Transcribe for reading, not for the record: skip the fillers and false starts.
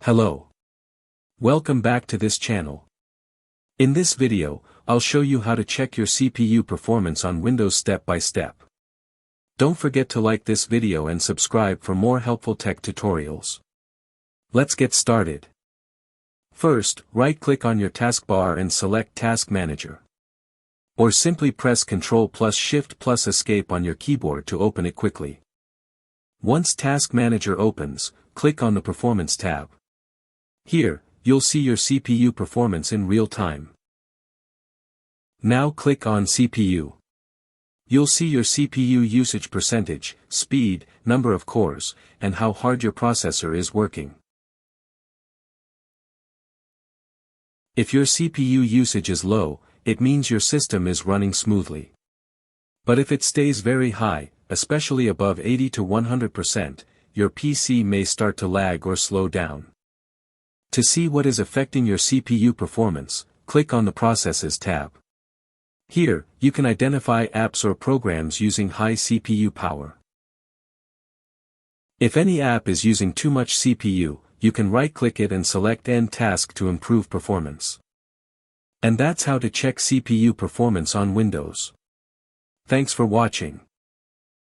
Hello. Welcome back to this channel. In this video, I'll show you how to check your CPU performance on Windows step by step. Don't forget to like this video and subscribe for more helpful tech tutorials. Let's get started. First, right-click on your taskbar and select Task Manager. Or simply press Ctrl plus Shift plus Escape on your keyboard to open it quickly. Once Task Manager opens, click on the Performance tab. Here, you'll see your CPU performance in real time. Now click on CPU. You'll see your CPU usage percentage, speed, number of cores, and how hard your processor is working. If your CPU usage is low, it means your system is running smoothly. But if it stays very high, especially above 80 to 100%, your PC may start to lag or slow down. To see what is affecting your CPU performance, click on the Processes tab. Here, you can identify apps or programs using high CPU power. If any app is using too much CPU, you can right-click it and select End Task to improve performance. And that's how to check CPU performance on Windows. Thanks for watching.